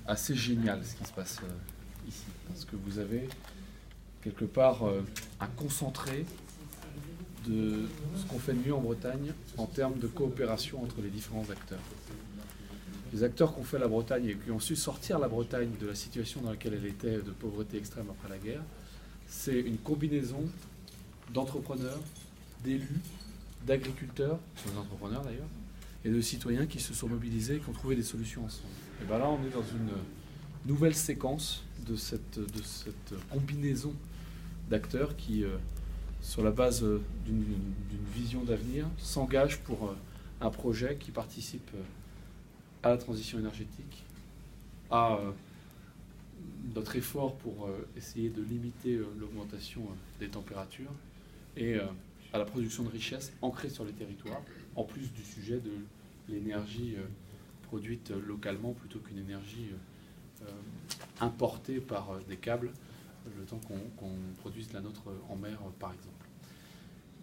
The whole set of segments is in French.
assez génial ce qui se passe ici, parce que vous avez quelque part un concentré de ce qu'on fait de mieux en Bretagne en termes de coopération entre les différents acteurs. Les acteurs qui ont fait la Bretagne et qui ont su sortir la Bretagne de la situation dans laquelle elle était de pauvreté extrême après la guerre, c'est une combinaison d'entrepreneurs, d'élus, d'agriculteurs, des entrepreneurs d'ailleurs, et de citoyens qui se sont mobilisés et qui ont trouvé des solutions ensemble. Et bien là, on est dans une nouvelle séquence de cette combinaison d'acteurs qui, sur la base d'une vision d'avenir, s'engagent pour un projet qui participe à la transition énergétique, à notre effort pour essayer de limiter l'augmentation des températures et à la production de richesses ancrée sur les territoires, en plus du sujet de l'énergie produite localement plutôt qu'une énergie importée par des câbles, le temps qu'on produise de la nôtre en mer, par exemple.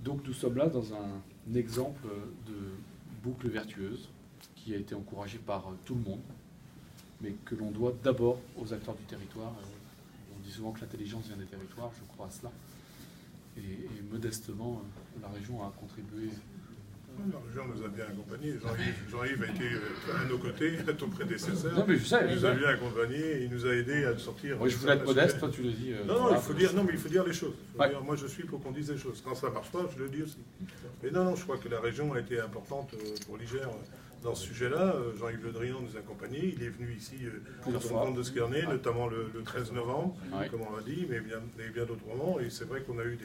Donc nous sommes là dans un exemple de boucle vertueuse qui a été encouragée par tout le monde, mais que l'on doit d'abord aux acteurs du territoire. On dit souvent que l'intelligence vient des territoires, je crois à cela. Et modestement, la région a contribué. La région nous a bien accompagnés. Jean-Yves a été à nos côtés, à ton prédécesseur. Non, mais je sais, il nous a bien accompagnés, il nous a aidés à sortir. Moi, je voulais être modeste, toi tu le dis. Non, il faut dire les choses. Dire, moi, je suis pour qu'on dise les choses. Quand ça ne marche pas, je le dis aussi. Mais non, je crois que la région a été importante pour l'Isère dans ce sujet-là. Jean-Yves Le Drian nous a accompagnés. Il est venu ici pour se rendre compte de ce qu'il y en est, notamment le 13 novembre, comme on l'a dit, mais bien d'autres moments. Et c'est vrai qu'on a eu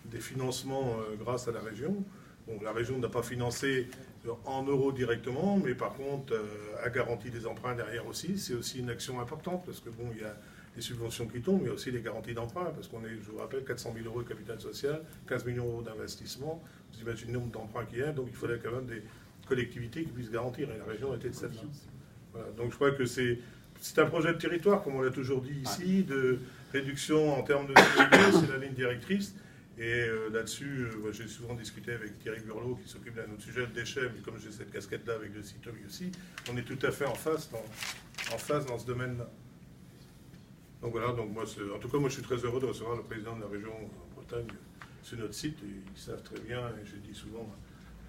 des financements grâce à la région. Bon, la région n'a pas financé en euros directement, mais par contre a garanti des emprunts derrière aussi. C'est aussi une action importante parce que bon, il y a les subventions qui tombent, mais il y a aussi les garanties d'emprunt parce qu'on est, je vous rappelle, 400 000 euros de capital social, 15 millions d'euros d'investissement. Vous imaginez le nombre d'emprunts qu'il y a, donc il fallait quand même des collectivités qui puissent garantir. Et la région était de celle-là. Voilà. Donc je crois que c'est un projet de territoire, comme on l'a toujours dit ici, de réduction en termes de CO2, c'est la ligne directrice. Et là-dessus, j'ai souvent discuté avec Thierry Burlot, qui s'occupe d'un autre sujet, de déchets, mais comme j'ai cette casquette-là avec le site aussi, on est tout à fait en phase dans ce domaine-là. Donc voilà, donc moi, en tout cas, moi je suis très heureux de recevoir le président de la région Bretagne sur notre site, et ils savent très bien, et je dis souvent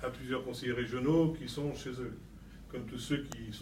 à plusieurs conseillers régionaux qui sont chez eux, comme tous ceux qui sont